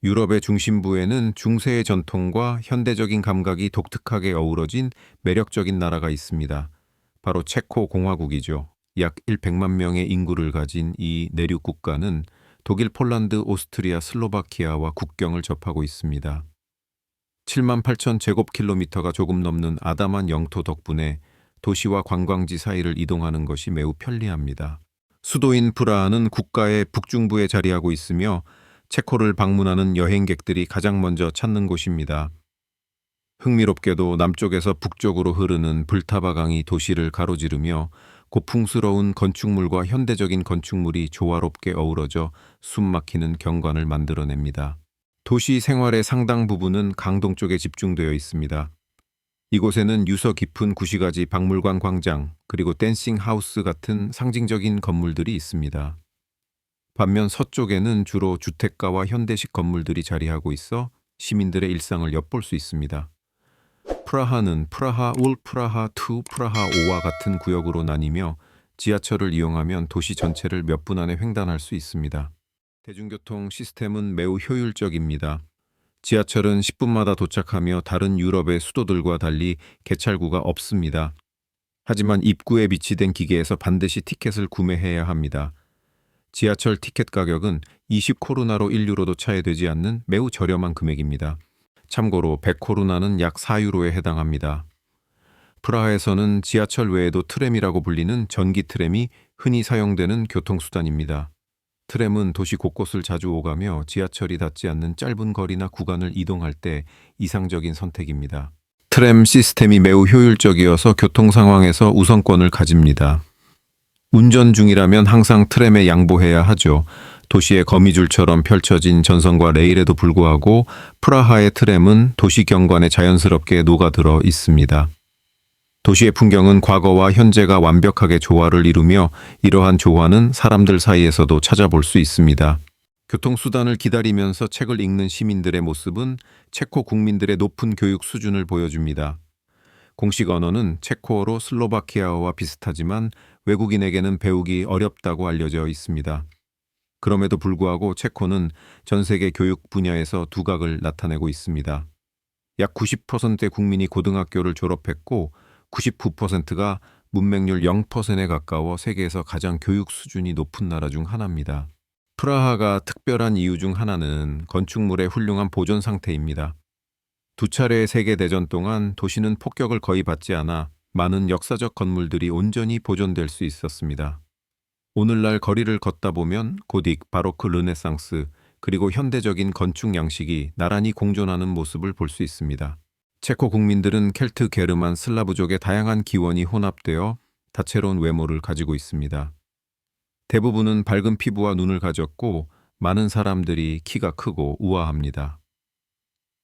유럽의 중심부에는 중세의 전통과 현대적인 감각이 독특하게 어우러진 매력적인 나라가 있습니다. 바로 체코 공화국이죠. 약 100만 명의 인구를 가진 이 내륙 국가는 독일, 폴란드, 오스트리아, 슬로바키아와 국경을 접하고 있습니다. 7만 8천 제곱킬로미터가 조금 넘는 아담한 영토 덕분에 도시와 관광지 사이를 이동하는 것이 매우 편리합니다. 수도인 프라하는 국가의 북중부에 자리하고 있으며 체코를 방문하는 여행객들이 가장 먼저 찾는 곳입니다. 흥미롭게도 남쪽에서 북쪽으로 흐르는 블타바 강이 도시를 가로지르며 고풍스러운 건축물과 현대적인 건축물이 조화롭게 어우러져 숨막히는 경관을 만들어냅니다. 도시 생활의 상당 부분은 강동 쪽에 집중되어 있습니다. 이곳에는 유서 깊은 구시가지 박물관 광장, 그리고 댄싱 하우스 같은 상징적인 건물들이 있습니다. 반면 서쪽에는 주로 주택가와 현대식 건물들이 자리하고 있어 시민들의 일상을 엿볼 수 있습니다. 프라하는 프라하 1, 프라하 2, 프라하 5와 같은 구역으로 나뉘며 지하철을 이용하면 도시 전체를 몇 분 안에 횡단할 수 있습니다. 대중교통 시스템은 매우 효율적입니다. 지하철은 10분마다 도착하며 다른 유럽의 수도들과 달리 개찰구가 없습니다. 하지만 입구에 비치된 기계에서 반드시 티켓을 구매해야 합니다. 지하철 티켓 가격은 20코루나로 1유로도 차이 되지 않는 매우 저렴한 금액입니다. 참고로 100코루나는 약 4유로에 해당합니다. 프라하에서는 지하철 외에도 트램이라고 불리는 전기 트램이 흔히 사용되는 교통수단입니다. 트램은 도시 곳곳을 자주 오가며 지하철이 닿지 않는 짧은 거리나 구간을 이동할 때 이상적인 선택입니다. 트램 시스템이 매우 효율적이어서 교통 상황에서 우선권을 가집니다. 운전 중이라면 항상 트램에 양보해야 하죠. 도시의 거미줄처럼 펼쳐진 전선과 레일에도 불구하고 프라하의 트램은 도시 경관에 자연스럽게 녹아들어 있습니다. 도시의 풍경은 과거와 현재가 완벽하게 조화를 이루며 이러한 조화는 사람들 사이에서도 찾아볼 수 있습니다. 교통수단을 기다리면서 책을 읽는 시민들의 모습은 체코 국민들의 높은 교육 수준을 보여줍니다. 공식 언어는 체코어로 슬로바키아어와 비슷하지만 외국인에게는 배우기 어렵다고 알려져 있습니다. 그럼에도 불구하고 체코는 전 세계 교육 분야에서 두각을 나타내고 있습니다. 약 90%의 국민이 고등학교를 졸업했고 99%가 문맹률 0%에 가까워 세계에서 가장 교육 수준이 높은 나라 중 하나입니다. 프라하가 특별한 이유 중 하나는 건축물의 훌륭한 보존 상태입니다. 두 차례의 세계대전 동안 도시는 폭격을 거의 받지 않아 많은 역사적 건물들이 온전히 보존될 수 있었습니다. 오늘날 거리를 걷다 보면 고딕, 바로크, 르네상스, 그리고 현대적인 건축 양식이 나란히 공존하는 모습을 볼 수 있습니다. 체코 국민들은 켈트, 게르만, 슬라브족의 다양한 기원이 혼합되어 다채로운 외모를 가지고 있습니다. 대부분은 밝은 피부와 눈을 가졌고 많은 사람들이 키가 크고 우아합니다.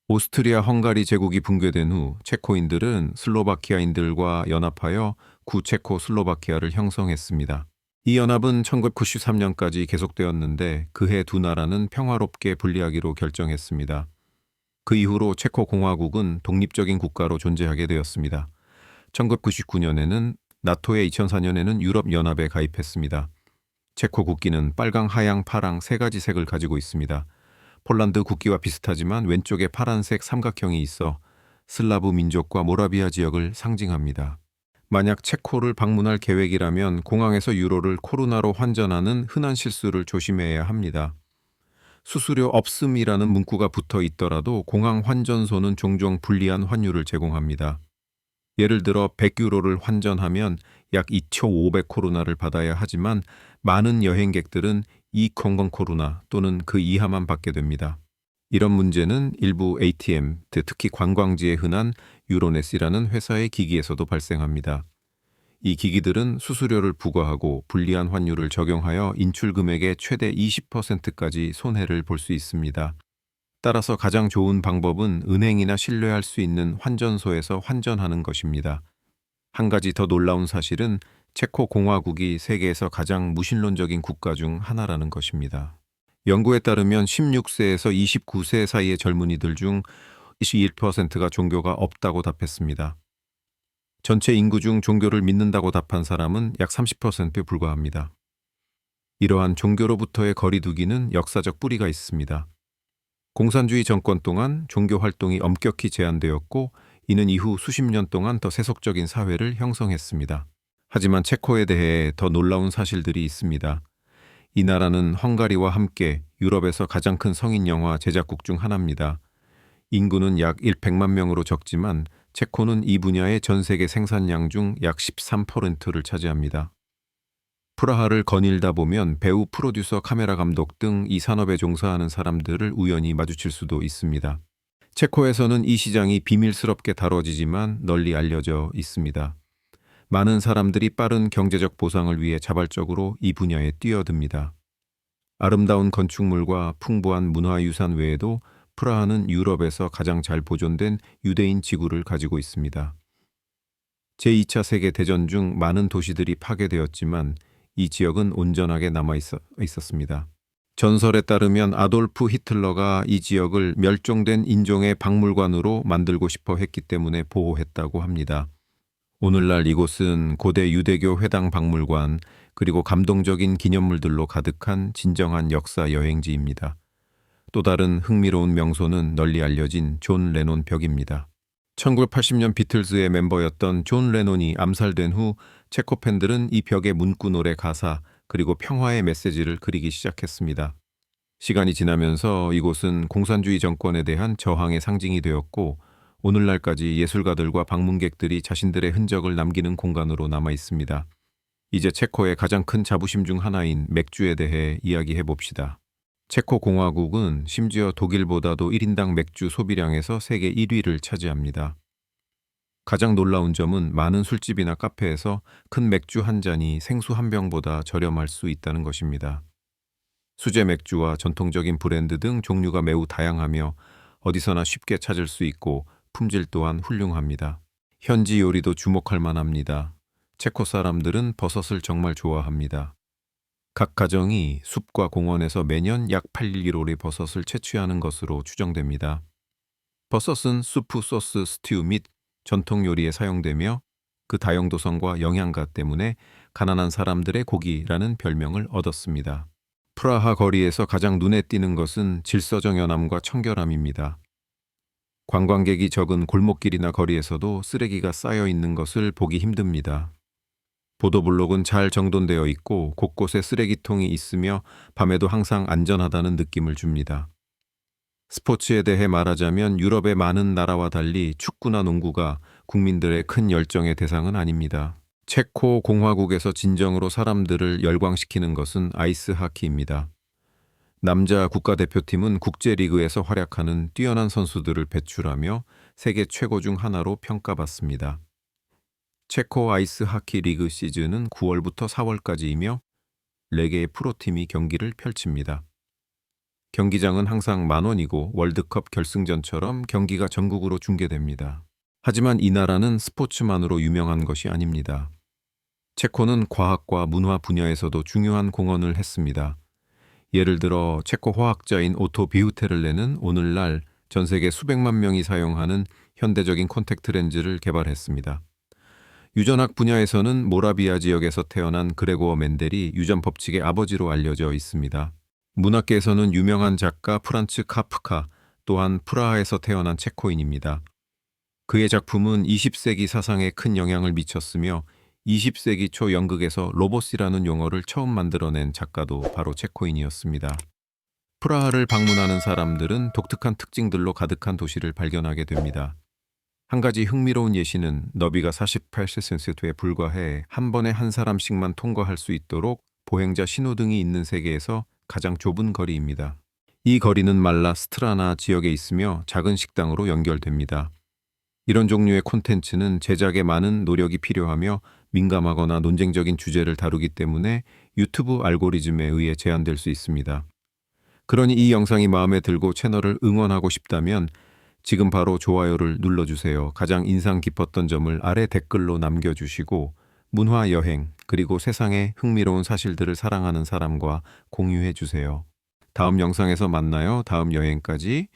오스트리아 헝가리 제국이 붕괴된 후 체코인들은 슬로바키아인들과 연합하여 구체코 슬로바키아를 형성했습니다. 이 연합은 1993년까지 계속되었는데 그해 두 나라는 평화롭게 분리하기로 결정했습니다. 그 이후로 체코 공화국은 독립적인 국가로 존재하게 되었습니다. 1999년에는 나토의 2004년에는 유럽연합에 가입했습니다. 체코 국기는 빨강, 하양, 파랑 세 가지 색을 가지고 있습니다. 폴란드 국기와 비슷하지만 왼쪽에 파란색 삼각형이 있어 슬라브 민족과 모라비아 지역을 상징합니다. 만약 체코를 방문할 계획이라면 공항에서 유로를 코루나로 환전하는 흔한 실수를 조심해야 합니다. 수수료 없음이라는 문구가 붙어 있더라도 공항 환전소는 종종 불리한 환율을 제공합니다. 예를 들어 100유로를 환전하면 약 2,500코루나를 받아야 하지만 많은 여행객들은 2,000코루나 또는 그 이하만 받게 됩니다. 이런 문제는 일부 ATM, 특히 관광지에 흔한 유로넷이라는 회사의 기기에서도 발생합니다. 이 기기들은 수수료를 부과하고 불리한 환율을 적용하여 인출 금액의 최대 20%까지 손해를 볼 수 있습니다. 따라서 가장 좋은 방법은 은행이나 신뢰할 수 있는 환전소에서 환전하는 것입니다. 한 가지 더 놀라운 사실은 체코 공화국이 세계에서 가장 무신론적인 국가 중 하나라는 것입니다. 연구에 따르면 16세에서 29세 사이의 젊은이들 중 21%가 종교가 없다고 답했습니다. 전체 인구 중 종교를 믿는다고 답한 사람은 약 30%에 불과합니다. 이러한 종교로부터의 거리두기는 역사적 뿌리가 있습니다. 공산주의 정권 동안 종교 활동이 엄격히 제한되었고 이는 이후 수십 년 동안 더 세속적인 사회를 형성했습니다. 하지만 체코에 대해 더 놀라운 사실들이 있습니다. 이 나라는 헝가리와 함께 유럽에서 가장 큰 성인 영화 제작국 중 하나입니다. 인구는 약 100만 명으로 적지만 체코는 이 분야의 전 세계 생산량 중 약 13%를 차지합니다. 프라하를 거닐다 보면 배우, 프로듀서, 카메라 감독 등 이 산업에 종사하는 사람들을 우연히 마주칠 수도 있습니다. 체코에서는 이 시장이 비밀스럽게 다뤄지지만 널리 알려져 있습니다. 많은 사람들이 빠른 경제적 보상을 위해 자발적으로 이 분야에 뛰어듭니다. 아름다운 건축물과 풍부한 문화유산 외에도 프라하는 유럽에서 가장 잘 보존된 유대인 지구를 가지고 있습니다. 제2차 세계대전 중 많은 도시들이 파괴되었지만 이 지역은 온전하게 남아 있었습니다. 전설에 따르면 아돌프 히틀러가 이 지역을 멸종된 인종의 박물관으로 만들고 싶어 했기 때문에 보호했다고 합니다. 오늘날 이곳은 고대 유대교 회당 박물관 그리고 감동적인 기념물들로 가득한 진정한 역사 여행지입니다. 또 다른 흥미로운 명소는 널리 알려진 존 레논 벽입니다. 1980년 비틀즈의 멤버였던 존 레논이 암살된 후 체코 팬들은 이 벽에 문구 노래 가사 그리고 평화의 메시지를 그리기 시작했습니다. 시간이 지나면서 이곳은 공산주의 정권에 대한 저항의 상징이 되었고 오늘날까지 예술가들과 방문객들이 자신들의 흔적을 남기는 공간으로 남아 있습니다. 이제 체코의 가장 큰 자부심 중 하나인 맥주에 대해 이야기해 봅시다. 체코 공화국은 심지어 독일보다도 1인당 맥주 소비량에서 세계 1위를 차지합니다. 가장 놀라운 점은 많은 술집이나 카페에서 큰 맥주 한 잔이 생수 한 병보다 저렴할 수 있다는 것입니다. 수제 맥주와 전통적인 브랜드 등 종류가 매우 다양하며 어디서나 쉽게 찾을 수 있고 품질 또한 훌륭합니다. 현지 요리도 주목할 만합니다. 체코 사람들은 버섯을 정말 좋아합니다. 각 가정이 숲과 공원에서 매년 약 8kg의 버섯을 채취하는 것으로 추정됩니다. 버섯은 수프, 소스, 스튜 및 전통 요리에 사용되며 그 다용도성과 영양가 때문에 가난한 사람들의 고기라는 별명을 얻었습니다. 프라하 거리에서 가장 눈에 띄는 것은 질서정연함과 청결함입니다. 관광객이 적은 골목길이나 거리에서도 쓰레기가 쌓여 있는 것을 보기 힘듭니다. 보도블록은 잘 정돈되어 있고 곳곳에 쓰레기통이 있으며 밤에도 항상 안전하다는 느낌을 줍니다. 스포츠에 대해 말하자면 유럽의 많은 나라와 달리 축구나 농구가 국민들의 큰 열정의 대상은 아닙니다. 체코 공화국에서 진정으로 사람들을 열광시키는 것은 아이스 하키입니다. 남자 국가대표팀은 국제리그에서 활약하는 뛰어난 선수들을 배출하며 세계 최고 중 하나로 평가받습니다. 체코 아이스 하키 리그 시즌은 9월부터 4월까지이며 4개의 프로팀이 경기를 펼칩니다. 경기장은 항상 10,000원이고 월드컵 결승전처럼 경기가 전국으로 중계됩니다. 하지만 이 나라는 스포츠만으로 유명한 것이 아닙니다. 체코는 과학과 문화 분야에서도 중요한 공헌을 했습니다. 예를 들어 체코 화학자인 오토 비우테를레는 오늘날 전 세계 수백만 명이 사용하는 현대적인 콘택트 렌즈를 개발했습니다. 유전학 분야에서는 모라비아 지역에서 태어난 그레고어 멘델이 유전 법칙의 아버지로 알려져 있습니다. 문학계에서는 유명한 작가 프란츠 카프카 또한 프라하에서 태어난 체코인입니다. 그의 작품은 20세기 사상에 큰 영향을 미쳤으며 20세기 초 연극에서 로봇이라는 용어를 처음 만들어낸 작가도 바로 체코인이었습니다. 프라하를 방문하는 사람들은 독특한 특징들로 가득한 도시를 발견하게 됩니다. 한 가지 흥미로운 예시는 너비가 48cm에 불과해 한 번에 한 사람씩만 통과할 수 있도록 보행자 신호등이 있는 세계에서 가장 좁은 거리입니다. 이 거리는 말라 스트라나 지역에 있으며 작은 식당으로 연결됩니다. 이런 종류의 콘텐츠는 제작에 많은 노력이 필요하며 민감하거나 논쟁적인 주제를 다루기 때문에 유튜브 알고리즘에 의해 제한될 수 있습니다. 그러니 이 영상이 마음에 들고 채널을 응원하고 싶다면 지금 바로 좋아요를 눌러주세요. 가장 인상 깊었던 점을 아래 댓글로 남겨주시고 문화 여행 그리고 세상의 흥미로운 사실들을 사랑하는 사람과 공유해 주세요. 다음 영상에서 만나요. 다음 여행까지.